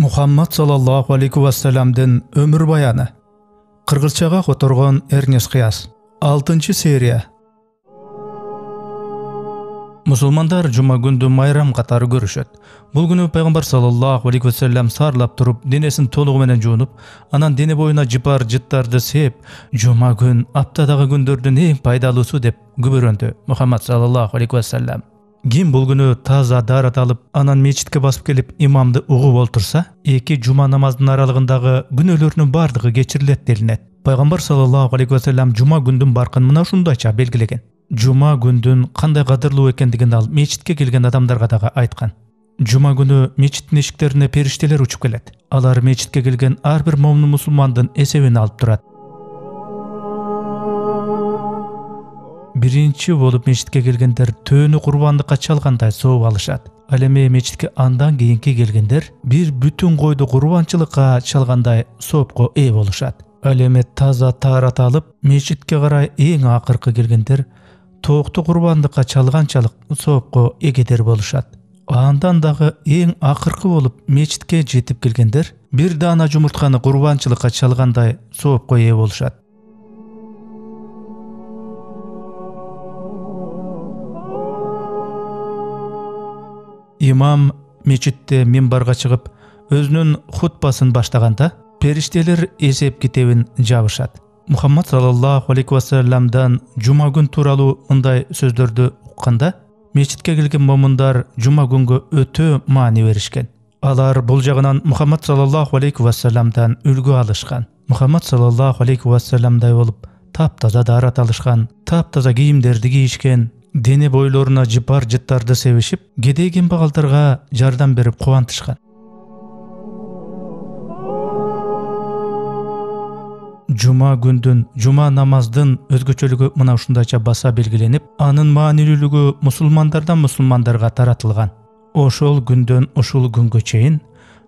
Muhammad sallallahu aleyhi ve sellem'den ömür bayanı. Kırgızçaga kotorgon Ernest Kıyas. 6. seriya. Musulmanlar cuma gündü mayram katары görüşöt. Bul günü Peygamber sallallahu aleyhi ve sellem sarlap turup denesin toluğu menen juunup, anan dene boyuna jipar jıttardı sep, cuma gün aptadagı gündördün eң пайдалуусу деп күбөрөндү Muhammad sallallahu aleyhi ve sellem. Kim bul günü taza darat alıp anan meçitke basıp gelip imamdı uğup oltursa, eki cuma namazının aralığındağı günölörünün bardığı geçirilet delinet. Peygamber sallallahu aleyhi ve sellem cuma gündün barkın mına şundayça belgilegen. Cuma gündün kanday qadırlуу ekendигин al meçitke kelgen adamlarga daga aytkan. Cuma günü meçitin eşiklerine perişteler uçup kelet. Alar meçitke kelgen ar bir momin musulmandын esebini alıp turat. Birinci bolup meçitke kelgenler töөнү kurbanlıkka çalganday soğup alışat. Al эми meçitke andan keyinki kelgenler bir bütün koydu kurbançılıkka çalganday soğupko ee boluşat. Al эми taza tarat alıp meçitke karay eң akırkı kelgenler toğtu kurbanlıkka çalgançalık soğupko egeder boluşat. Andan dağı eң akırkı bolup meçitke jetip kelgenler bir dana jumurtkany kurbançılıkka çalganday soğupko ee boluşat. İmam meçitte minbarga çıkıp özünün hutbasını başlaganda perişteler esep kitebin jabışat. Muhammad sallallahu aleyhi ve sellem'dan cuma gün turalı ınday sözdördü ukkanda meçitke kelgen momundar cuma günkü ötö mani berişken. Alar bul jagынан Muhammad sallallahu aleyhi ve sellem'dan ülgü alışkan. Muhammad sallallahu aleyhi ve sellem'day olup taptaza darat alışkan, taptaza giyimlerdi giyişken, dene boyloruna jipar jıttardı sevişip, gedegen bagaltarga jardam berip kuantышкан. Cuma gündün, cuma namazdın özgöçölügü mına uşundayça basa belgilenip, anın manilülügü musulmandardan musulmandarga taratılgan. Oşol gündön oşul günkө çeyin,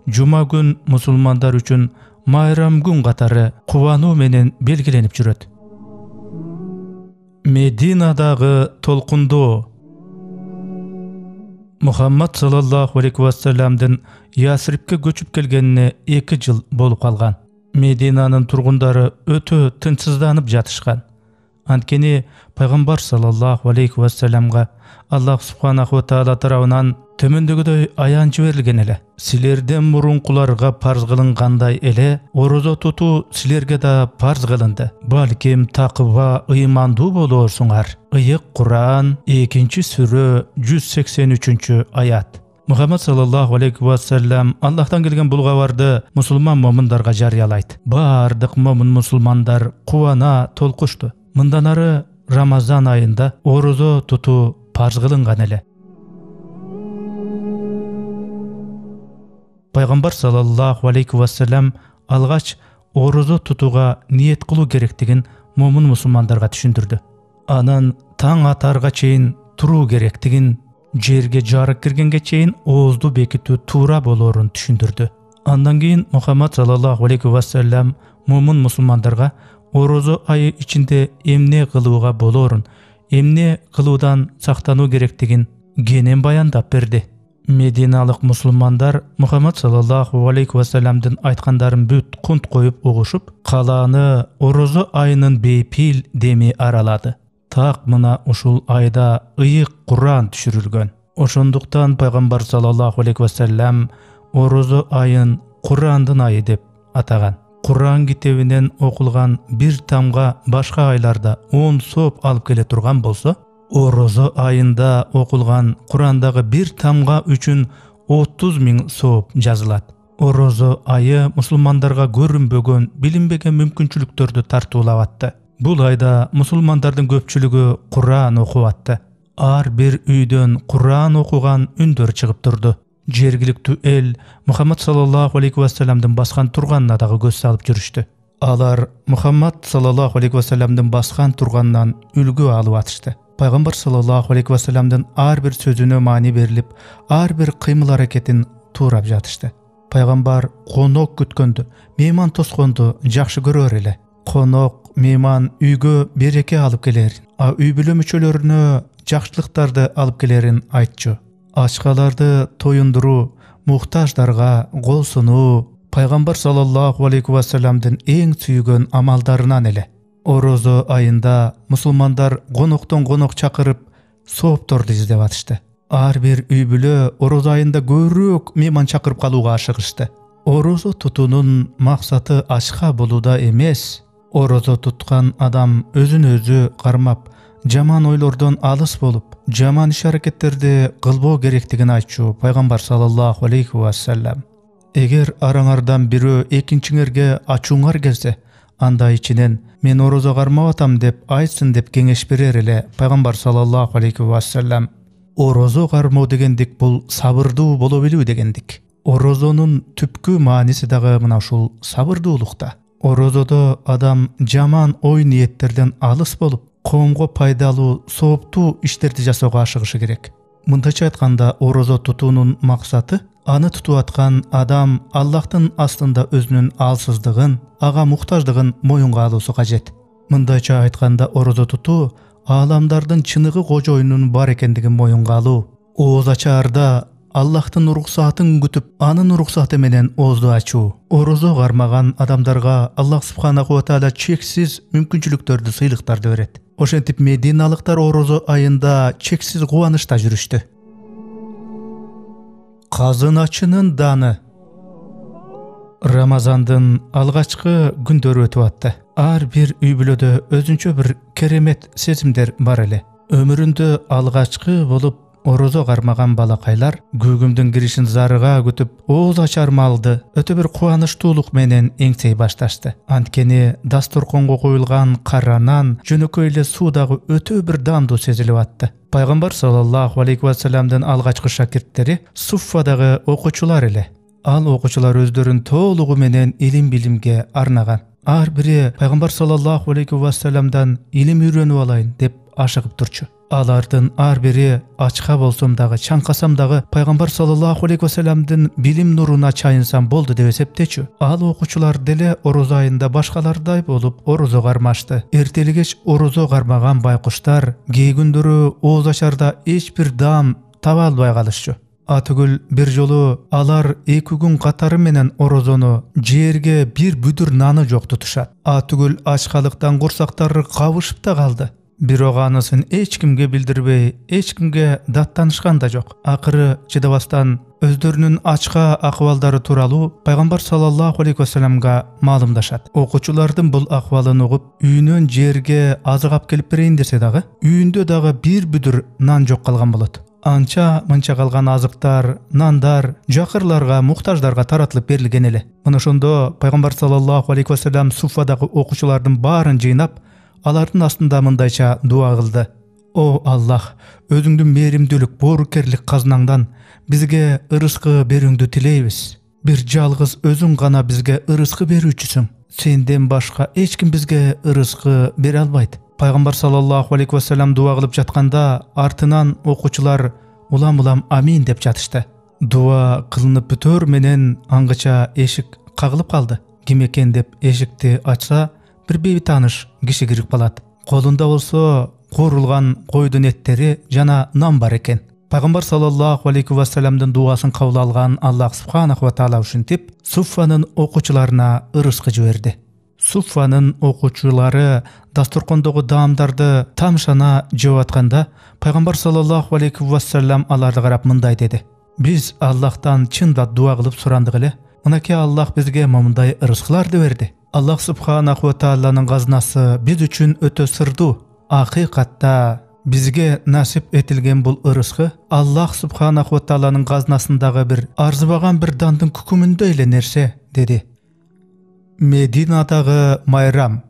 cuma gün musulmandar üçün mayram gün katары kuvanuu menen belgilenip жүрөt. Medinadağı tolkundu. Muhammad sallallahu aleyhi ve sellem'den Yasribke göçüp kelgenine 2 yıl bolup kalgan. Medinanın turgundары ötö tınçsızdanıp jatışkan. Antkeni Peygamber sallallahu aleyhi ve sellem'ga Allah subhanahu wa ta'ala tarabынан tömöndөгүдөй аян жиберилген эле. Силерден мурункуларга парз кылынгандай эле орозо тутуу силерге да парз кылынды. Балким такыба ыймандуу болорсуңар. Ыйык Кур'ан 2-сүрө 183 аят. Muhammad sallallahu aleyhi ve sellem Allah'tan gelgen bul gabарды musulman momindarga jarıyalayt. Bardыk momin musulmandar kuwana tolkuştu. Mından ары Ramazan ayında orozo tutu parz kılıngan ele. Peygamber sallallahu aleyhi ve sellem algaç orozo tutuga niyet kılуу kerektigin momin musulmandarga түшүндүrdү. Anan taң atarga çeyin turuu kerektigin, жерге жарык киргенге чейин оозду бекитүү туура болорун түшүндүрдү. Андан кийин Muhammad sallallahu aleyhi ve sellem момун мусулмандарга орозо айы ичинде эмне кылууга болорун, эмне кылуудан сактануу керектигин кенен баяндап берди. Мединалык мусулмандар Muhammad sallallahu aleyhi ve sellem'дин айткандарын бүт кунт коюп угушуп, калааны орозо айынын бейпил деми аралады. Так мына ушул айда ыйык Кур'ан түшүрүлгөн. Ошондуктан Пайгамбар саллаллаху алейхи ва саллям орозо айын Кур'андын айы деп атаган. Кур'ан китебинен окулган бир тамга башка айларда 10 соп алып келе турган болсо, орозо айында окулган Кур'андагы бир тамга үчүн 30 000 соп жазылат. Орозо айы мусулмандарга көрүнбөгөн, билинбеген мүмкүнчүлүктөрдү тартуулап атты. Бул айда мусулмандардын көпчүлүгү Кур'ан окуп атты. Ар бир үйдөн Кур'ан окуган үндөр чыгып турду. Жергиликтүү эл Muhammad sallallahu aleyhi ve sellem'дин баскан турганына дагы көз салып жүрүштү. Алар Muhammad sallallahu aleyhi ve sellem'дин баскан турганынан үлгү алып атышты. Пайгамбар sallallahu aleyhi ve sellem'дин ар бир сөзүнө маани берилип, ар бир кыймыл аракетин туурап жатышты. Пайгамбар конок күткөндү, мейман тосконду жакшы көрөр эле. Конок, мейман үйгө береке алып келер, үй бүлө мүчөлөрүнө жакшылыктарды алып келерин айтчу. Ачкаларды тоюндуруу, muhtаждарга кол сунуу пайгамбар саллаллаху алейхи ва салламдын эң сүйгөн амалдарынан эле. Орозо айында мусулмандар коноктон конок чакырып соопторду издеп атышты. Ар бир үй бүлө орозо айында көбүрөөк мейман чакырып калууга ашыгышты. Орозо тутуунун максаты ачка болууда эмес, орозо туткан адам өзүн өзү кармап, жаман ойлордон алыс болуп, жаман иш-аракеттерди кылбоо керектигин айтчу пайгамбар саллаллаху алейхи ва саллам. Эгер араңардан бирөө экинчиңерге ачууңар келсе, анда ичинен мен орозо кармап атам деп айтсын деп кеңеш берер эле пайгамбар саллаллаху алейхи ва саллам. Орозо кармоо дегендик бул сабырдуу боло билүү дегендик. Орозонун түпкү мааниси дагы мына ушул сабырдуулукта. Орозодо адам жаман ой ниеттерден алыс болуп, коомго пайдалуу, сооптуу иштерди жасоого ашыгышы керек. Мындайча айтканда, орозо тутуунун максаты аны тутуп аткан адам Аллахтын астында өзүнүн алсыздыгын, ага муктаждыгын моюнга алуусу кажет. Мындайча айтканда, орозо тутуу ааламдардын чыныгы кожоюнунун бар экендигин моюнга алуу. Ооз ачаарда Аллахтын уруксатын күтүп, анын уруксаты менен оозду ачуу. Орозо кармаган адамдарга Аллах субханаху ва таала чексиз мүмкүнчүлүктөрдү, сыйлыктарды берет. Ошентип мединалыктар орозо айында чексиз кубанычта жүрүштү. Казыначынын даны. Рамазандын алгачкы күндөрү өтүп атты. Ар бир үй бүлөдө өзүнчө бир керемет сезимдер бар эле. Өмүрүндө алгачкы болуп орозо кармаган балакайлар көгүмдүн киришин зарыга күтүп, ооз ачар малды өтө бир кубанычтуулук менен эңсей башташты. Анткени дасторконго коюлган кара нан, жөнөкөй эле суу дагы өтө бир даамдуу сезилип атты. Пайгамбар саллаллаху алейхи ва салламдын алгачкы шакирттери Суффадагы окуучулар эле. Ал окуучулар өздөрүн толугу менен илим-билимге арнаган. Ар бири пайгамбар саллаллаху алейхи ва салламдан илим үйрөнүп алайын деп ашыгып турчу. Алардын ар бири ачка болсом дагы, чаңкасам дагы пайгамбар саллаллаху алейхи ва салламдын билим нуруна чайынсам болду деп эсептечү. Ал окуучулар деле орозо айында башкалардай болуп орозо кармашты. Эртели кеч орозо кармаган байкуштар кээ күндөрү ооз ачарда эч бир даам таба албай калышчу. Атүгүл бир жолу алар 2 күн катары менен орозону жерге бир бүдүр наны жок тутушат. Атүгүл ачкалыктан курсактары кабышып да калды. Бирок анысын эч кимге билдирбей, эч кимге даттанышкан да жок. Акыры чыдабастан өздөрүнүн ачка акыбалдары тууралуу пайгамбар саллаллаху алейхи ва салламга маалымдашат. Окуучулардын бул акыбалын угуп, үйүнөн жерге азык алып келип берейин десе дагы, үйүндө дагы бир бүдүр нан жок калган болот. Анча мынча калган азыктар, нандар жакырларга, муктаждарга таратылып берилген эле. Мына ошондо пайгамбар саллаллаху алейхи ва саллам Суффадагы окуучулардын баарын жыйнап, алардын астында мындайча дуа кылды. О Аллах, өзүңдүн мээримдүүлүк, боорукерлик казынаңдан бизге ырыскы берүүңдү тилейбиз. Бир жалгыз өзүң гана бизге ырыскы берүүчүсүң. Сенден башка эч ким бизге ырыскы бере албайт. Пайгамбар саллаллаху алейхи ва саллам дуа кылып жатканда, артынан окуучулар улам-улам амин деп жатышты. Дуа кылынып бүтөр менен аңгыча эшик кагылып калды. Ким экен деп эшикти ачса, бир бейтаныш киши кирип калат. Колунда болсо куурулган койдун эттери жана нан бар экен. Пайгамбар саллаллаху алейхи ва салламдын дуасын кабыл алган Аллах субханаху ва таала ушинтип Суффанын окуучуларына ырыскы жиберди. Суффанын окуучулары дасторкондогу даамдарды тамшана жеп атканда, пайгамбар саллаллаху алейхи ва саллам аларды карап мындай деди: Биз Аллахтан чындап дуа кылып сурандык эле. Мынакей Аллах бизге мындай ырыскыларды берди. Аллах субханаху ва тааланын казынасы биз үчүн өтө сырдуу. Акыйкатта бизге насип этилген бул ырыскы Аллах субханаху ва тааланын казынасындагы бир арзыбаган бир дандын күкүмүндөй эле нерсе, деди. Мединадагы майрам.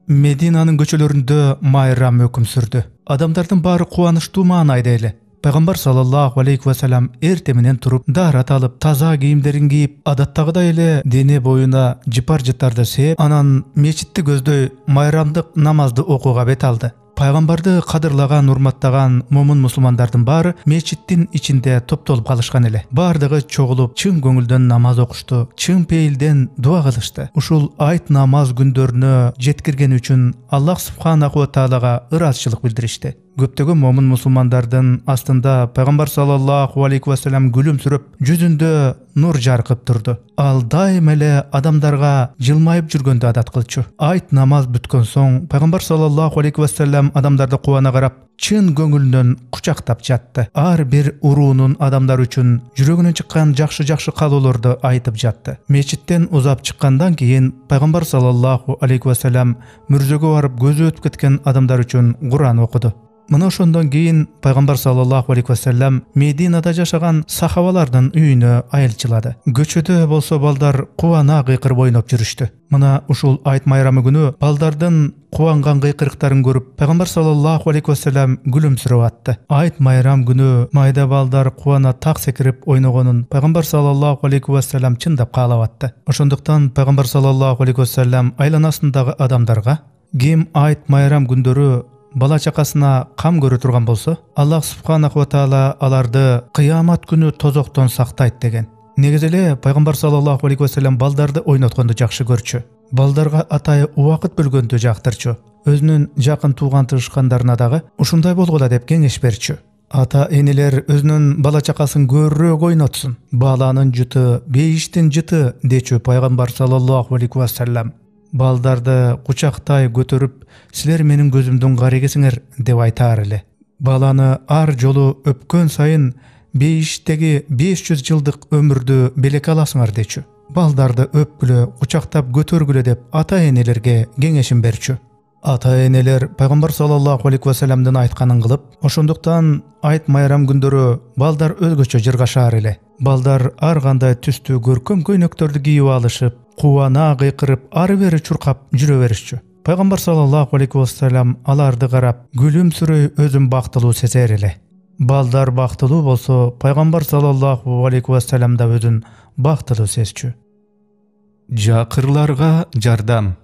Мединанын көчөлөрүндө майрам өкүм сүрдү. Адамдардын баары кубанычтуу маанайда эле. Пайгамбар саллаллаху алейхи ва саллам эрте менен туруп, даарат алып, таза кийимдерин кийип, адаттагыдай эле дене боюна жыпар-жыттарды сээп, анан мечитти көздөй майрамдык намазды окууга бет алды. Пайгамбарды кадырлаган, урматтаган момун мусулмандардын баары мечиттин ичинде топтолуп калышкан эле. Баардыгы чогулуп, чын көңүлдөн намаз окушту, чын пейилден дуа кылышты. Ушул айт намаз күндөрүнө жеткирген үчүн Аллах субханаху ва таалага ыраазычылык билдиришти. Көптөгөн момун мусулмандардын астында пайгамбар саллаллаху алейхи ва саллям күлүмсүрөп, жүзүндө нур жаркып турду. Ал дайым эле адамдарга жылмайып жүргөндү адат кылчу. Айт намаз бүткөн соң пайгамбар саллаллаху алейхи ва саллям адамдарды кубана карап, чын көңүлүнөн кучактап жатты. Ар бир уруунун адамдар үчүн жүрөгүнөн чыккан жакшы каалоолорду айтып жатты. Мечиттен узап чыккандан кийин пайгамбар саллаллаху алейхи ва саллям мүрзөгө барып көзү өтүп кеткен адамдар үчүн Кур'ан окуду. Мына ошондон кийин пайгамбар саллаллаху алейхи ва саллям Мединада жашаган сахабалардын үйүнө айылчылады. Көчөдө болсо балдар кубана кыйкырып ойноп жүрүштү. Мына ушул айт майрамы күнү балдардын кубанган кыйкырыктарын көрүп пайгамбар саллаллаху алейхи ва саллям күлүмсүрөп атты. Айт майрам күнү майда балдар кубана так секирип ойногонун пайгамбар саллаллаху алейхи ва саллям чындап каалап атты. Ошондуктан пайгамбар саллаллаху алейхи ва саллям айланасындагы адамдарга ким айт майрам күндөрү бала чакасына кам көрө турган болсо, Аллах субханаху ва таала аларды кыямат күнү тозоктон сактайт деген. Негизи эле пайгамбар саллаллаху алейхи ва саллям балдарды ойнотконду жакшы көрчү. Балдарга атайы убакыт бөлгөндү жактырчу. Өзүнүн жакын тууган тышкандарына дагы ушундай болгула деп кеңеш берчү. Ата энелер өзүнүн бала чакасын көбүрөөк ойнотсун. Баланын жыты бейиштин жыты дечү пайгамбар саллаллаху алейхи ва саллям. Балдарды кучактай көтөрүп, силер менин көзүмдүн карегисиңер деп айтар эле. Баланы ар жолу өпкөн сайын бейиштеги 500 жылдык өмүрдү белек аласыңар дечү. Балдарды өпкүлө, кучактап көтөргүлө деп ата энелерге кеңешин берчү. Ата энелер пайгамбар саллаллаху алейхи ва саллямдын айтканын кылып, ошондуктан айт майрам күндөрү балдар өзгөчө жыргашар эле. Балдар ар кандай түстүү көркөм көйнөктөрдү кийип алышып, кубана кыйкырып, ары бери чуркап жүрө беришчү. Пайгамбар саллаллаху алейхи ва саллям аларды карап, күлүмсүрөй өзүн бактылуу сезер эле. Балдар бактылуу болсо, пайгамбар саллаллаху алейхи ва саллям да өзүн бактылуу сезчү. Жакырларга жардам.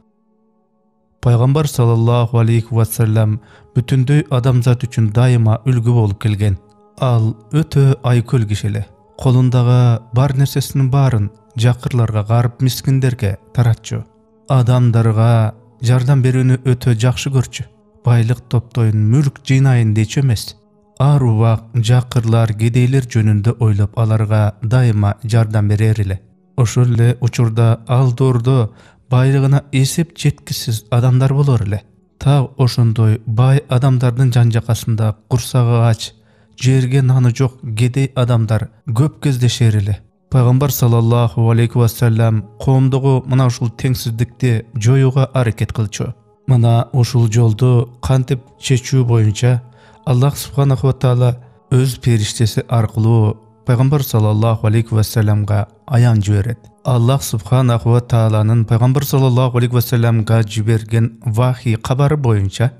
Пайгамбар саллаллаху алейхи ва саллям бүтүндөй адамзат үчүн дайыма үлгү болуп келген. Ал өтө айкөл киши эле. Колундагы бар нерсесинин баарын жакырларга, гарып мискиндерге таратчу. Адамдарга жардам берүүнү өтө жакшы көрчү. Байлык топтойн, мүлк жыйнайын дечү эмес. Ар убак жакырлар, кедейлер жөнүндө ойлоп, аларга дайыма жардам берер эле. Ошол эле учурда алдоордо байлыгына эсеп жеткисиз адамдар болор эле. Так ошондой бай адамдардын жан-жакасында курсагы ач, жерге наны жок кедей адамдар көп кездешер эле. Пайгамбар саллаллаху алейхи ва саллям коомдогу мына ушул теңсиздикти жоюуга аракет кылчу. Мына ушул жолду кантип чечүү боюнча Аллах субханаху ва таала өз периштеси аркылуу Пайгамбар саллаллаху алейхи ва саллямга аян жиберет. Аллах субханаху ва тааланын Пайгамбар саллаллаху алейхи ва саллямга жиберген вахий кабары боюнча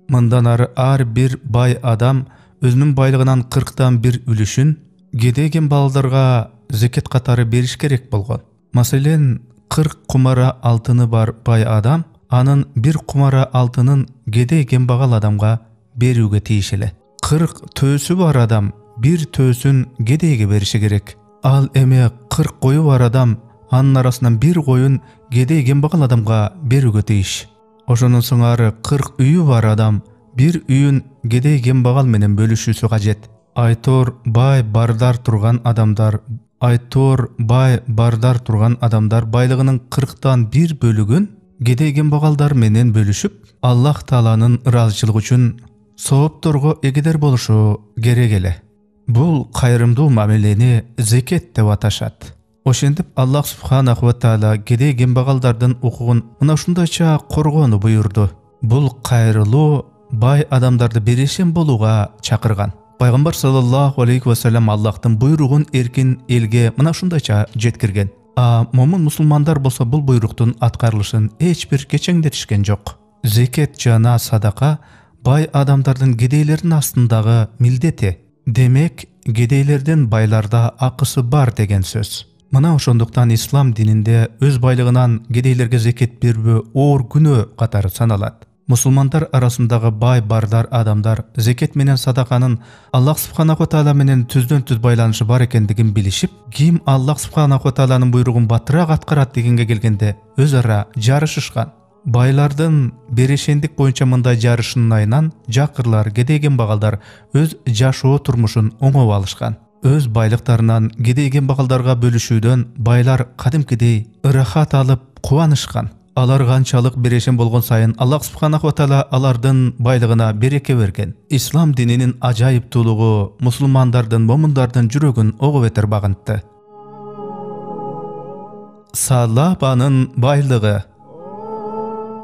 мындан ары ар бир бай адам өзүнүн байлыгынан 40-1 үлүшүн кедейген балдарга зекет катары бериш керек болгон. Маселен, 40 кумара алтыны бар бай адам анын 1 кумара алтынын кедей кембагал адамга берүүгө тийиш эле. 40 төөсү бар адам 1 төөсүн кедейге бериши керек. Ал эме 40 кою бар адам анын арасынан 1 коюн кедей кембагал адамга берүүгө тийиш. Ошонун соң ары 40 үйү бар адам 1 үйүн кедей кембагал менен бөлүшүүсү кажет. Айтор бай бардар турган адамдар байлыгынын 40-1 бөлүгүн кедей кембагалдар менен бөлүшүп, Аллах тааланын ыраазычылыгы үчүн соопторго эгедер болушу керек эле. Бул кайрымдуу мамилени зекет деп аташат. Ошентип Аллах субханаху ва таала кедей кембагалдардын укугун мына ушундайча коргоону буйурду. Бул кайрылуу бай адамдарды берешен болууга чакырган. Пайгамбар саллаллаху алейхи ва саллям Аллахтын буйругун эркин элге мына ушундайча жеткирген. Момун мусулмандар болсо бул буйруктун аткарылышын эч бир кечеңдетишкен жок. Зекет жана садака бай адамдардын кедейлердин астындагы милдети. Демек, кедейлердин байларда акысы бар деген сөз. Мына ошондуктан ислам дининде өз байлыгынан кедейлерге зекет берүү оор күнөө катары саналат. Мусулмандар арасындагы бай бардар адамдар зекет менен садаканын Аллах субханаху таала менен түздөн-түз байланышы бар экендигин билишип, ким Аллах субханаху тааланын буйругун батыраак аткарат дегенге келгенде өз ара жарышышкан. Байлардын берешендик боюнча мындай жарышынайынан жакырлар, кедейген багалдар өз жашоо турмушун оңоп алышкан. Өз байлыктарынан кедейген багалдарга бөлүшүүдөн байлар кадимкидей ырахат алып кубанышкан. Алар канчалык берешен болгон сайын Аллах субханаху ва таала алардын байлыгына береке берген. Ислам дининин ажайыптуулугу мусулмандардын, момундардын жүрөгүн огуп этер багынтты. Салабанын байлыгы.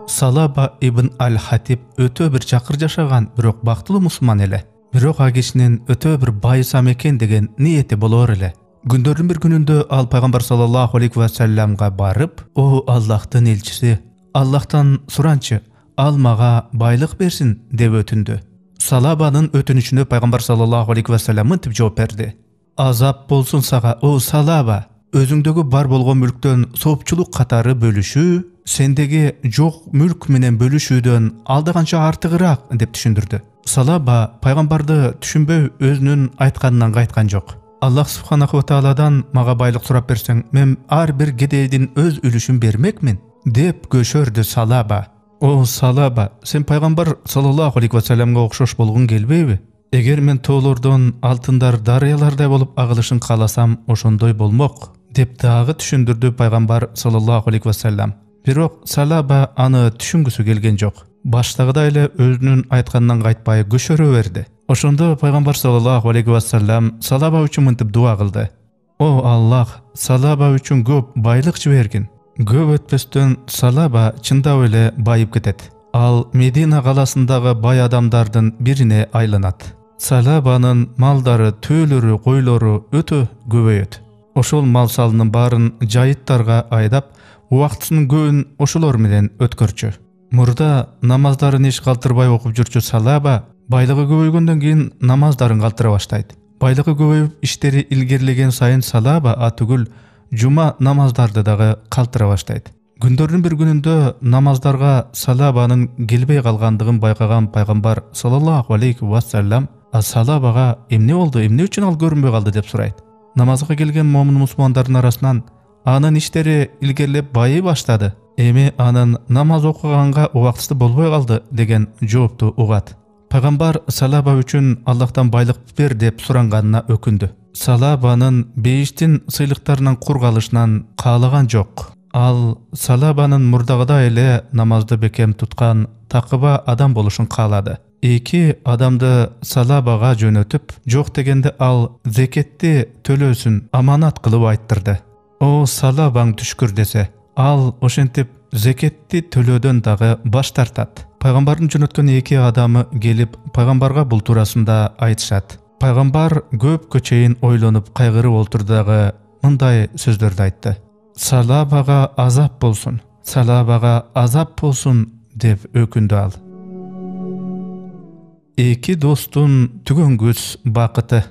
Салаба ибн аль-Хатиб өтө бир чакыр жашаган, бирок бактылуу мусулман эле. Бирок ал кишинин өтө бир байысам экен деген ниети болор эле. Күндөрдүн бир күнүндө ал пайгамбар саллаллаху алейхи ва салламга барып, "О Аллахтын элчиси, Аллахтан суранчы, ал мага байлык берсин" деп өтүндү. Салабанын өтүнүчүнө пайгамбар саллаллаху алейхи ва саллам мынтип жооп берди: "Азап болсун сага, о Салаба, өзүңдөгү бар болгон мүлктөн соопчулук катары бөлүшүү сендеги жок мүлк менен бөлүшүүдөн алда канча артыгыраак" деп түшүндүрдү. Салаба пайгамбарды түшүнбөй өзүнүн айтканынан кайткан жок. Аллах субханаху ва тааладан мага байлык сурап берсең, мен ар бир кедейдин өз үлүшүн бермекмин деп көшөрдү Салаба. О Салаба, сен пайгамбар саллаллаху алейхи ва салламга окшош болгуң келбейби? Эгер мен тоолордон алтындар дарыялардай болуп агылышын кааласам, ошондой болмок деп дагы түшүндүрдү пайгамбар саллаллаху алейхи ва саллам. Бирок Салаба аны түшүнгүсү келген жок. Баштагыдай эле өзүнүн айтканынан кайтпай көшөрө берди. Ошондо пайгамбар саллаллаху алейхи ва саллам Салаба үчүн мынтип дуа кылды: "О Аллах, Салаба үчүн көп байлык жибергин." Көп өтпөстөн Салаба чындап эле байып кетет. Ал Медина каласындагы бай адамдардын бирине айланат. Салабанын малдары, төөлөрү, койлору өтө көбөйөт. Ошол мал салынын баарын жайыттарга айдап, убактысынын көбүн ошолор менен өткөрчү. Мурда намаздарын эч калтырбай окуп жүрчү Салаба байлыгы көбөйгөндөн кийин намаздарын калтыра баштайт. Байлыгы көбөйүп, иштери илгерлеген сайын Салаба атүгүл жума намаздарды дагы калтыра баштайт. Күндөрдүн бир күнүндө намаздарга Салабанын келбей калгандыгын байкаган пайгамбар саллаллаху алейхи ва саллам Салабага эмне болду, эмне үчүн ал көрүнбөй калды деп сурайт. Намазга келген момун мусулмандардын арасынан анын иштери илгерлеп байый баштады. Эми анын намаз окуганга убактысы болбой калды деген жоопту угат. Пайгамбар Салаба үчүн Аллахтан байлык бер деп суранганына өкүндү. Салабанын бейиштин сыйлыктарынан кур калышынан каалаган жок. Ал Салабанын мурдагыдай эле намазды бекем туткан такыба адам болушун каалады. Эки адамды Салабага жөнөтүп, жок дегенде ал зекетти төлөөсүн аманат кылып айттырды. О Салабаң түшкүр десе, ал ошентип зекетти төлөөдөн дагы баш тартат. Пайгамбардын жөнөткөн эки адамы келип пайгамбарга бул туурасында айтышат. Пайгамбар көпкө чейин ойлонуп кайгырып олтурду дагы мындай сөздөрдү айтты: "Салабага азап болсун, Салабага азап болсун" деп өкүндү ал. Эки достун түгөнгүс бакыты.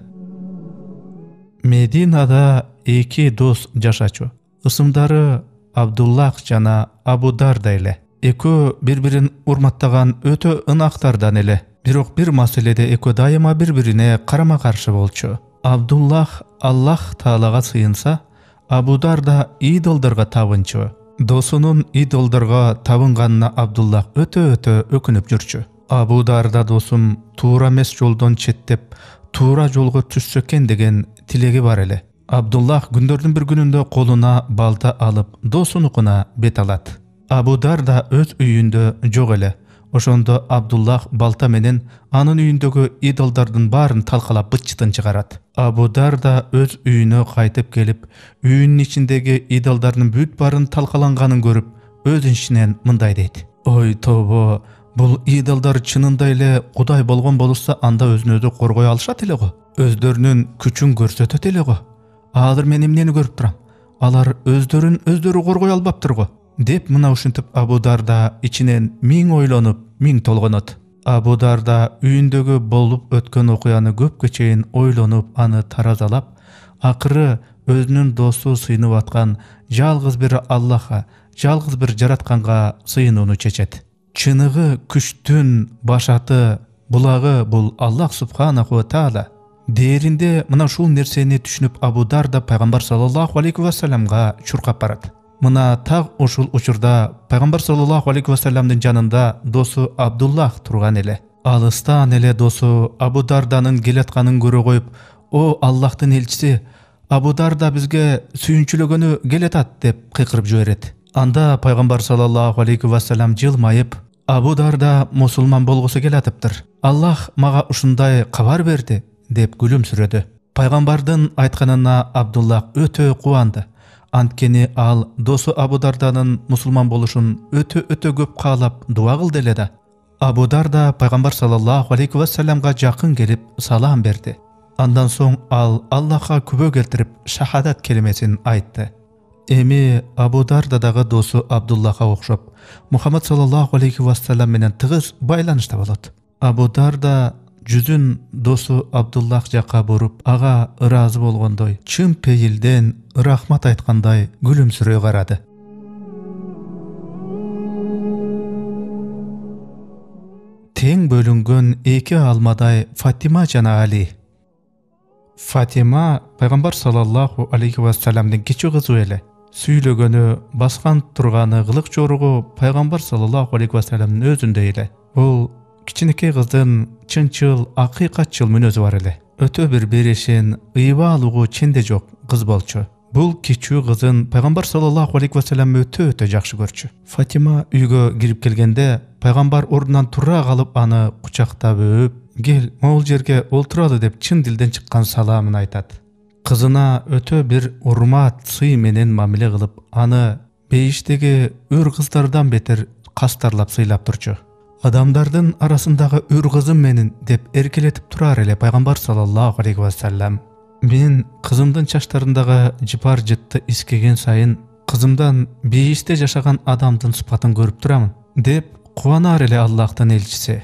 Мединада эки дос жашачу. Ысымдары Абдуллах жана Абу Дарда эле. Экөө бири-бирин урматтаган өтө ынактардан эле. Бирок бир маселеде экөө дайыма бири-бирине карама-каршы болчу. Абдуллах Аллах Таалага сыйынса, Абу Дарда идолдорго табынчу. Досунун идолдорго табынганына Абдуллах өтө өкүнүп жүрчү. Абу Дарда досум туура эмес жолдон четтеп, туура жолго түшсө экен деген тилеги бар эле. Абдуллах күндөрдүн бир күнүндө колуна балта алып, досунукуна бет алат. Абу Дарда өз үйүндө жок эле. Ошондо Абдуллах балта менен анын үйүндөгү идолдордун баарын талкалап бытчытын чыгарат. Абу Дарда өз үйүнө кайтып келип, үйүнүн ичиндеги идолдордун бүт баарын талкаланганын көрүп, өз ичинен мындай дейт: "Ой тобо, бул идолдор чынында эле Кудай болгон болушса, анда өзүн өзү коргой алышат эле го. Өздөрүнүн күчүн көрсөтөт эле го. Азыр мен эмнени көрүп турам? Алар өздөрү коргой албаптыр го" деп мына ушинтип Абу Дарда ичинен миң ойлонуп, миң толгонот. Абу Дарда үйүндөгү болуп өткөн окуяны көпкө чейин ойлонуп, аны таразалап, акыры өзүнүн досу сыйынып аткан жалгыз бир Аллахка, жалгыз бир жаратканга сыйынууну чечет. Чыныгы күчтүн башаты, булагы бул Аллах субханаху ва таала. Дээринде мына ушул нерсени түшүнүп Абу Дарда пайгамбар саллаллаху алейхи ва салламга чуркап барат. Мына так ушул учурда пайгамбар саллаллаху алейхи вассаламдын жанында досу Абдуллах турган эле. Алыстан эле досу Абу Дарданын келатканын көрө коюп, "О Аллахтын элчиси, Абу Дарда бизге сүйүнчүлөгөнү келатат" деп кыйкырып жиберет. Анда пайгамбар саллаллаху алейхи вассалам жылмайып, "Абу Дарда мусулман болгусу келатыптыр. Аллах мага ушундай кабар берди" деп күлүмсүрөдү. Пайгамбардын айтканына Абдуллах өтө кубанды. Анткени ал досу Абу Дарданын мусулман болушун өтө көп каалап дуа кылды эле да. Абу Дарда пайгамбар саллаллаху алейхи вассаламга жакын келип салам берди. Андан соң ал Аллахка күбө келтирип шахадат келимесин айтты. Эми Абу Дарда дагы досу Абдуллахка окшоп, Мухаммад саллаллаху алейхи вассалам менен тыгыз байланышта болот. Абу Дарда жүзүн досу Абдуллах жакка буруп, ага ыраазы болгондой, чын пейилден рахмат айткандай күлүмсүрөй карады. Тең бөлүнгөн эки алмадай Фатима жана Али. Фатима пайгамбар саллаллаху алейхи вассаламдын кичи кызы эле. Сүйлөгөнү, баскан турганы, кылык жоругу пайгамбар саллаллаху алейхи вассаламдын өзүндөй эле. Бул кичинекей кыздын чынчыл, акыйкатчыл мүнөзү бар эле. Өтө бир беришин, ыйбалыгы ченде жок кыз болчу. Бул кичүү кызын пайгамбар саллаллаху алейхи вассалам өтө жакшы көрчү. Фатима үйгө кирип келгенде пайгамбар ордунан тура калып аны кучактап өп, "Кел, могул жерге олтуралы" деп чын дилден чыккан саламын айтат. Кызына өтө бир урмат, сый менен мамиле кылып, аны бейиштеги өр кыздардан бетер кастарлап сыйлап турчу. Адамдардын арасындагы өр кызым менен деп эркелетип турар эле пайгамбар саллаллаху алейхи вассалам. Мен кызымдын чачтарындагы жыпар жытты искеген сайын кызымдан бейиште жашаган адамдын сыпатын көрүп турамын деп кубанар эле Аллахтын элчиси.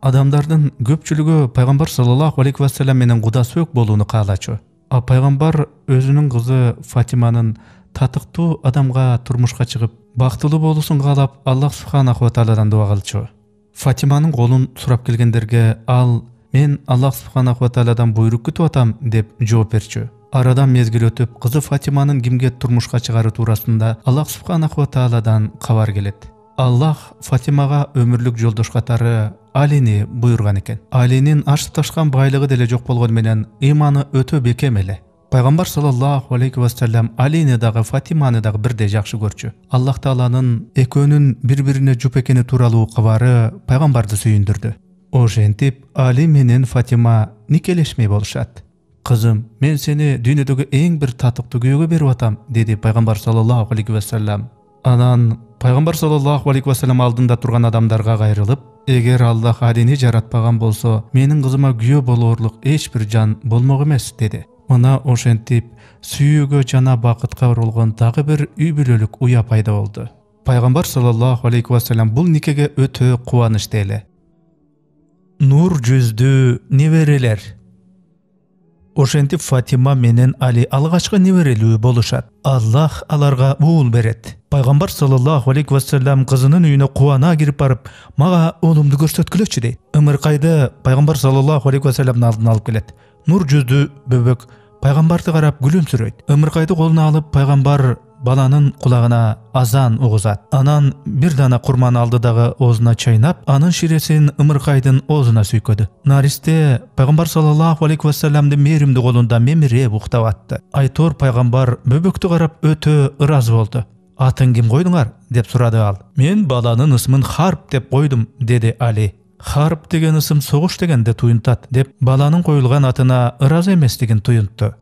Адамдардын көпчүлүгү пайгамбар саллаллаху алейхи вассалам менен кудасөөк болууну каалачу. А пайгамбар өзүнүн кызы Фатиманын татыктуу адамга турмушка чыгып, бактылуу болуусун каалап Аллах субханаху ва тааладан дуа кылчу. Фатиманын колун сурап келгендерге ал "Мен Аллах субханаху ва тааладан буйрук күтүп атам" деп жооп берчү. Арадан мезгил өтүп, кызы Фатиманын кимге турмушка чыгаруу туурасында Аллах субханаху ва тааладан кабар келет. Аллах Фатимага өмүрлүк жолдош катары Алини буйрган экен. Алинин ашып ташкан байлыгы деле жок болгону менен ыйманы өтө бекем эле. Пайгамбар саллаллаху алейхи вассалам Алини дагы Фатиманы дагы бирдей жакшы көрчү. Аллах тааланын экөөнүн бири-бирине жуп экени тууралуу кабары пайгамбарды сүйүндүрдү. Ошентип Али менен Фатима никелешмей болушат. "Кызым, мен сени дүйнөдөгү эң бир татыктуу күйөөгө берип атам" деди пайгамбар саллаллаху алейхи вассалам. Анан пайгамбар саллаллаху алейхи вассалам алдында турган адамдарга кайрылып, "Эгер Аллах Алини жаратпаган болсо, менин кызыма күйөө болоорлук эч бир жан болмок эмес" деди. Мына ошентип сүйүүгө жана бакытка урулган дагы бир үй бүлөлүк уя пайда болду. Пайгамбар саллаллаху алейхи вассалам бул никеге өтө кубанычты эле. Нур жүздүү неберелер. Ошентип Фатима менен Али алгачкы неберелүү болушат. Аллах аларга уул берет. Пайгамбар саллаллаху алейхи вассалам кызынын үйүнө кубана кирип барып, "Мага оолумду көрсөткүлөчү" дейт. Ымыркайды пайгамбар саллаллаху алейхи вассаламдын алдына алып келет. Нур жүздүү бөбөк пайгамбарды карап күлүмсүрөйт. Ымыркайды колуна алып пайгамбар баланын кулагына азан угузат. Анан бир дана курманы алды дагы оозуна чайнап, анын ширесин ымыркайдын оозуна сүйкөдү. Наристе пайгамбар саллаллаху алейхи вассаламдын мээримдүү колунда мемирип уктап атты. Айтор пайгамбар бөбөктү карап өтө ыраазы болду. "Атын ким койдуңар?" деп сурады ал. "Мен баланын ысмын Харп деп койдум" деди Али. Харп деген ысым согуш дегенде туюнтат деп баланын коюлган атына ыраазы эместигин туюнтту.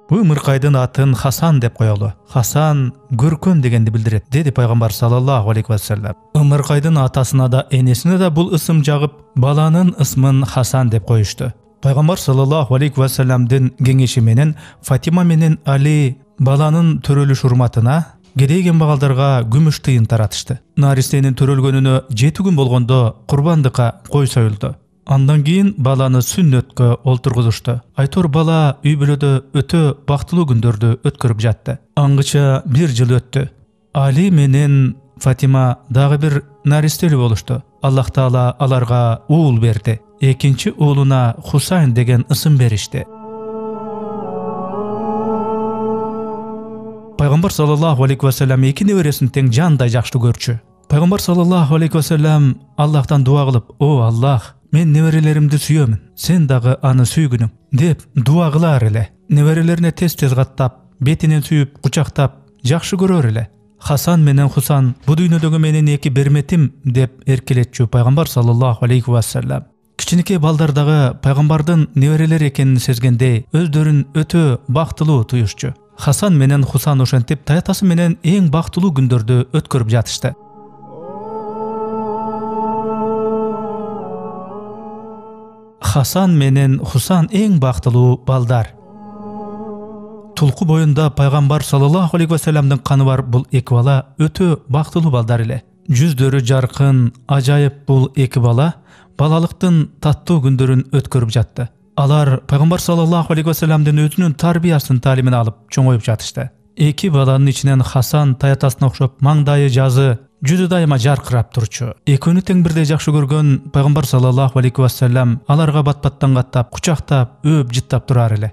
Бу ымыркайдын атын Хасан деп коелу. Хасан көркөм дегенди билдирет, деди пайгамбар саллаллаху алейхи вассалам. Ымыркайдын атасына да энесине да бул ысым жагып, баланын ысмын Хасан деп коюшту. Пайгамбар саллаллаху алейхи вассаламдын кеңеши менен Фатима менен Али баланын төрөлүш урматына кедей кембагалдарга күмүш тыйын таратышты. Наристенин төрөлгөнүнө 7 күн болгондо курбандыкка кой союлду. Андан кийин баланы сүннөткө олтургузушту. Айтор бала үй бүлөдө өтө бактылуу күндөрдү өткөрүп жатты. Аңгыча бир жыл өттү. Али менен Фатима дагы бир наристелүү болушту. Аллах таала аларга уул берди. Экинчи уулуна Хусайн деген ысым беришти. Пайгамбар саллаллаху алейхи ва саллям эки небересин тең жандай жакшы көрчү. Пайгамбар саллаллаху алейхи ва саллям Аллахтан дуа кылып: "О Аллах, мен неберелеримди сүйөмүн, сен дагы аны сүйгүнүң" деп дуа кылар эле. Неберелерине тез-тез каттап, бетинен сүйүп, кучактап, жакшы көрөр эле. Хасан менен Хусан бу дүйнөдөгү менин эки берметим деп эркелетчү Пайгамбар саллаллаху алейхи ва саллям. Кичинекей балдар дагы пайгамбардын неберелери экенин сезгенде өздөрүн өтө бактылуу туюшчу. Хасан менен Хусан ошентип таятасы менен эң бактылуу күндөрдү өткөрүп жатышты. Хасан менен Хусан эң бактылуу балдар. Тулку боюнда пайгамбар саллаллаху алейхи ва салламдын каны бар бул эки бала өтө бактылуу балдар эле. Жүздөрү жаркын, ажайып бул эки бала балалыктын таттуу күндөрүн өткөрүп жатты. Алар пайгамбар саллаллаху алейхи ва салламдын өзүнүн тарбиясын таалимин алып чоңоюп жатышты. Эки баланын ичинен Хасан таятасына окшоп маңдайы жазы, жүзү дайыма жаркырап турчу. Экөөнү тең бирдей жакшы көргөн пайгамбар саллаллаху алейхи ва саллям аларга бат-баттан каттап, кучактап, өп жыттап турар эле.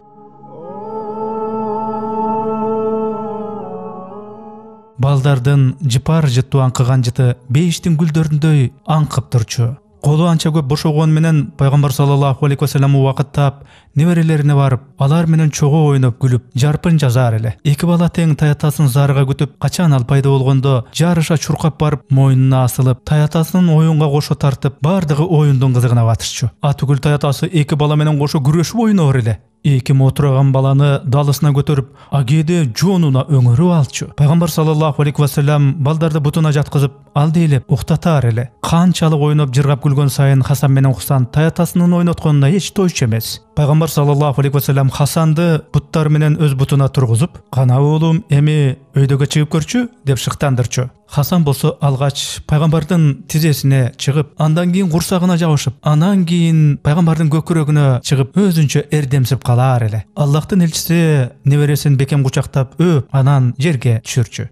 Балдардын жыпар жыттуу аңкыган жыты бейиштин гүлдөрүндөй аңкып турчу. Колу анча көп бошогон менен пайгамбар саллаллаху алейхи ва саллям убакыттап неберелерине барып, алар менен чогуу ойноп күлүп, жарпын жазар эле. Эки бала тең таятасын зарыга күтүп, качан ал пайда болгондо жарыша чуркап барып, мойнуна асылып, таятасын оюнга кошо тартып, бардыгы оюндун кызыгына батышчу. Атүгүл таятасы эки бала менен кошо күрөшүп ойнор эле. Эки мотураган баланы далысына көтөрүп, агеде жонуна өңөрүп алчу. Пайгамбар саллаллаху алейхи ва саллям балдарды бутуна жаткызып, алдейлеп уктатар эле. Канчалык ойноп жыргап күлгөн сайын Хасан менен Хусан таятасынын ойнотконуна эч тойчу эмес. Пайгамбар саллаллаху алейхи ва саллям Хасанды буттар менен өз бутуна тургузуп, "Кана уулум, эми өйдөгө чыгып көрчү" деп шыктандырчу. Хасан болсо алгач пайгамбардын тизесине чыгып, андан кийин курсагына жабышып, анан кийин пайгамбардын көкүрөгүнө чыгып, өзүнчө эрдемсип калар эле. Аллахтын элчиси небересин бекем кучактап, өп, анан жерге түшүрчү.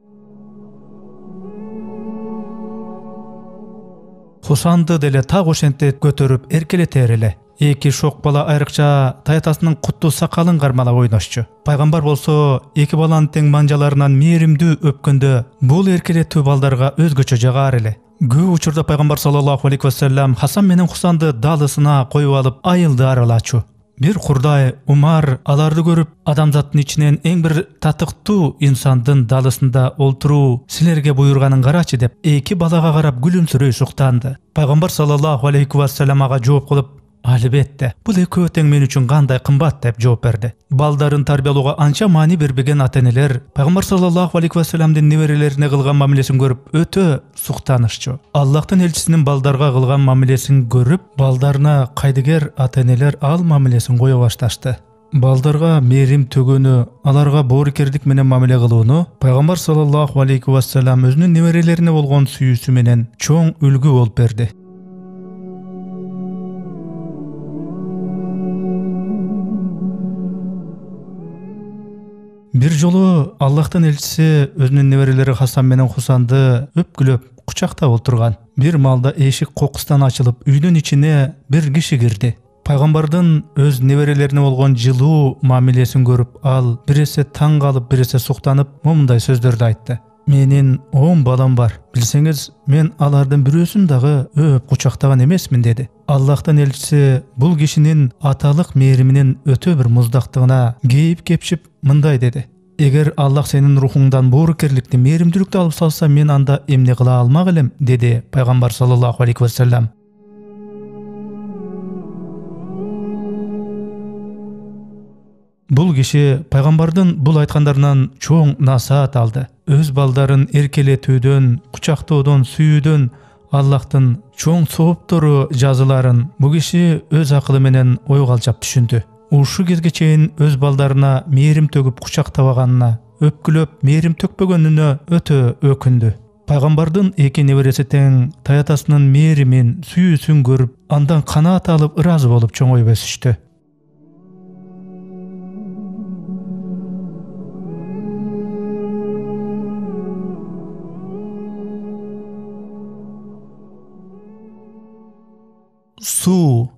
Хусанды деле так ошентип көтөрүп эркелетер эле. Эки шок бала айрыкча таятасынын куттуу сакалын кармалап ойношчу. Пайгамбар болсо эки баланын тең манжаларынан мээримдүү өпкөндө бул эркелетүү балдарга өзгөчө жагар эле. Көп учурда пайгамбар саллаллаху алейхи ва саллям Хасан менен Хусанды далысына коюп алып, айылды аралачу. Бир курдай Умар аларды көрүп, адамзаттын ичинен эң бир татыктуу инсандын далысында олтуруу силерге буйруганын карачы деп эки балага карап күлүмсүрөй суктанды. Пайгамбар саллаллаху алейхи ва саллям ага жооп кылып: "Албетте, бул экөө тең мен үчүн кандай кымбат" деп жооп берди. Балдарын тарбиялоого анча маани бербеген ата-энелер пайгамбар саллаллаху алейхи ва саллямдын неберелерине кылган мамилесин көрүп өтө суктанышчу. Аллахтын элчисинин балдарга кылган мамилесин көрүп, балдарына кайдыгер ата-энелер ал мамилесин кое башташты. Балдарга мээрим төгөнү, аларга боорукердик менен мамиле кылууну пайгамбар саллаллаху алейхи ва саллям өзүнүн неберелерине болгон сүйүүсү менен чоң үлгү болуп берди. Бир жолу Аллахтын элчиси өзүнүн неберелери Хасан менен Хусанды өпкүлөп, кучактап отурган. Бир маалда эшик кокустан ачылып, үйдүн ичине бир киши кирди. Пайгамбардын өз неберелерине болгон жылуу мамилесин көрүп, ал биресе таң калып, биресе суктанып, момундай сөздөрдү айтты: "Менин 10 балам бар. Билсеңиз, мен алардын бирөөсүн дагы өп кучактаган эмесмин" деди. Аллахтын элчиси бул кишинин аталык мээриминин өтө бир муздактыгына кейип кепшип мындай деди: "Эгер Аллах сенин рухуңдан боорукерликти, мээримдүүлүктү алып салса, мен анда эмне кыла алмак элем" деди пайгамбар саллаллаху алейхи ва саллям. Бул киши пайгамбардын бул айткандарынан чоң насаат алды. Өз балдарын эркелетүүдөн, кучактоодон, сүйүүдөн Аллахтын чоң сооптору жазыларын бу киши өз акылы менен ойго алчап түшүндү. Ушу кезге чейин өз балдарына мээрим төгүп кучактабаганына, өпкүлөп мээрим төкпөгөнүнө өтө өкүндү. Пайгамбардын эки небереси тең таятасынын мээримин, сүйүүсүн көрүп, андан канаат алып ыраазы болуп чоңоюп өсүштү. Суу.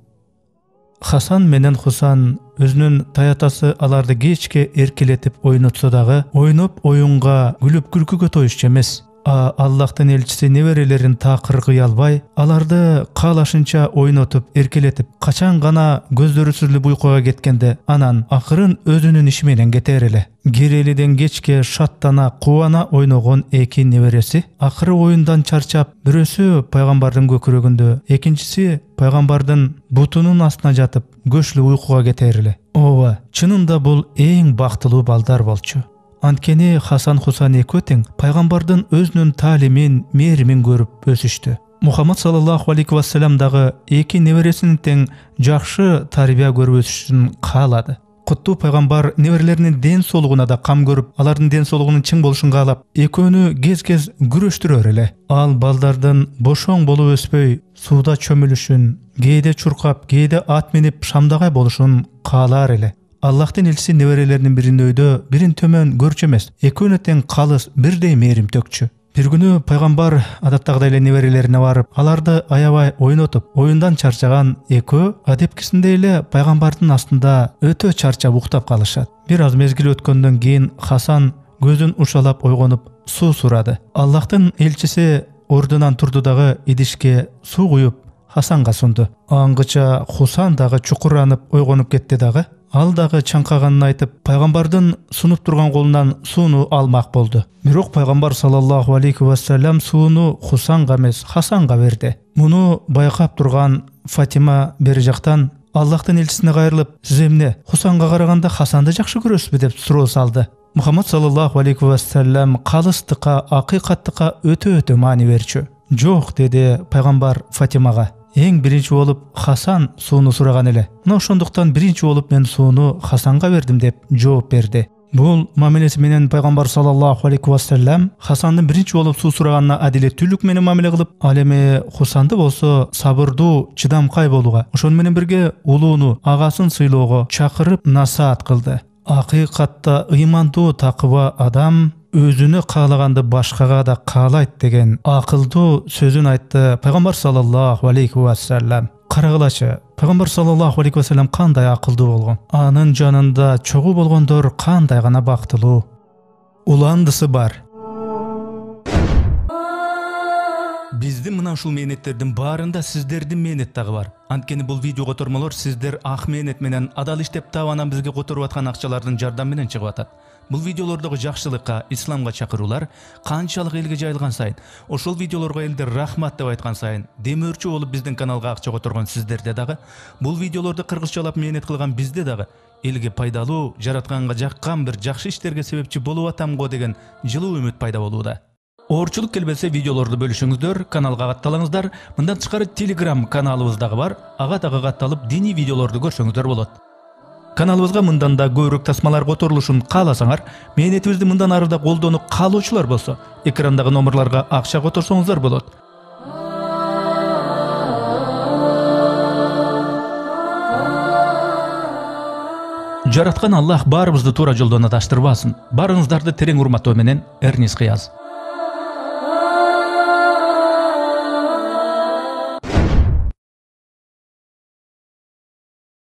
Хасан менен Хусан өзүнүн таятасы аларды кечке эркелетип ойнотсо дагы, ойноп оюнга, күлүп күлкүгө тоюшчу эмес. Аллахтын элчиси неберелерин такыр кыя албай, аларды каалашынча ойнотуп, эркелетип, качан гана көздөрү сүрүлүп уйкуга кеткенде, анан акырын өзүнүн иши менен кетер эле. Кирелиден кечке шаттана, кубана ойногон эки небереси акыры оюндан чарчап, бирөөсү пайгамбардын көкүрөгүндө, экинчиси пайгамбардын бутунун астына жатып, көчлүү уйкуга кетер эле. Ооба, чынында бул эң бактылуу балдар болчу. Анткени Хасан Хусан экөө тең пайгамбардын өзүнүн таалимин, мээримин көрүп өсүштү. Мухаммад саллаллаху алейхи вассалам дагы эки небересинин тең жакшы тарбия көрүп өсүшүн каалады. Куттуу пайгамбар неберелеринин ден соолугуна да кам көрүп, алардын ден соолугунун чың болушун каалап, экөөнү кез-кез күрөштүрөр эле. Ал балдардын бошоң болуп өспөй, сууда чөмүлүшүн, кээде чуркап, кээде ат минип шамдагай болушун каалар эле. Аллахтын элчиси неберелеринин бирин өйдө, бирин төмөн көрчү эмес, экөөнү тең калыс, бирдей мээрим төкчү. Бир күнү пайгамбар адаттагыдай эле неберелерине барып, аларды аябай ойнотуп, оюндан чарчаган экөө адепкисиндей эле пайгамбардын астында өтө чарчап уктап калышат. Бир аз мезгил өткөндөн кийин Хасан көзүн ушалап ойгонуп суу сурады. Аллахтын элчиси ордунан турду дагы идишке суу куюп Хасанга сунду. Аңгыча Хусан дагы чукуранып ойгонуп кетти дагы. Ал дагы чаңкаганын айтып, пайгамбардын сунуп турган колунан сууну алмак болду. Бирок пайгамбар саллаллаху алейхи вассалам сууну Хусанга эмес, Хасанга берди. Муну байкап турган Фатима бери жактан Аллахтын элчисине кайрылып, "Сиз эмне Хусанга караганда Хасанды жакшы көрөсүзбү?" деп суроо салды. Мухаммад саллаллаху алейхи вассалам калыстыкка, акыйкаттыкка өтө маани берчү. "Жок", деди пайгамбар Фатимага. Эң биринчи болуп Хасан сууну сураган эле. Мына ошондуктан биринчи болуп мен сууну Хасанга бердим деп жооп берди. Бул мамилеси менен пайгамбар саллаллаху алейхи вассалам Хасандын биринчи болуп суу сураганына адилеттүүлүк менен мамиле кылып, ал эми Хусанды болсо сабырдуу, чыдамкай болууга, ошону менен бирге улууну, агасын сыйлоого чакырып насаат кылды. Акыйкатта ыймандуу такыба адам өзүнө каалаганды башкага да каалайт деген акылдуу сөзүн айтты пайгамбар саллаллаху алейхи вассалам. Карагылачы, пайгамбар саллаллаху алейхи вассалам кандай акылдуу болгон. Анын жанында чогуу болгондор кандай гана бактылуу. Уландысы бар. Биздин мына ушул мээнеттердин баарында сиздердин мээнет дагы бар. Анткени бул видео котормолор сиздер ак мээнет менен адал иштеп таап анан бизге которуп аткан акчалардын жардам менен чыгып атат. Бул видеолордогу жакшылыкка, исламга чакыруулар канчалык элге жайылган сайын, ошол видеолорго элдер рахмат деп айткан сайын, демөөрчү болуп биздин каналга акча которгон сиздерде дагы, бул видеолорду кыргызчалап мээнет кылган бизде дагы элге пайдалуу, жаратканга жаккан бир жакшы иштерге себепчи болуп атам го деген жылуу үмүт пайда болууда. Оорчулук келбесе видеолорду бөлүшүңүздөр, каналга катталыңыздар. Мындан тышкары Telegram каналыбыз дагы бар. Ага дагы катталып, диний видеолорду көрсөңүздөр болот. Каналыбызга мындан да көбүрөөк тасмалар которулушун кааласаңар, мээнетибизди мындан ары да колдонуу каалоочулар болсо, экрандагы номерларга акча которсоңуздар болот. Жараткан Аллах баарыбызды туура жолдон адаштырбасын. Барыңыздарды терең урматтоо менен Эрнис Кыяз.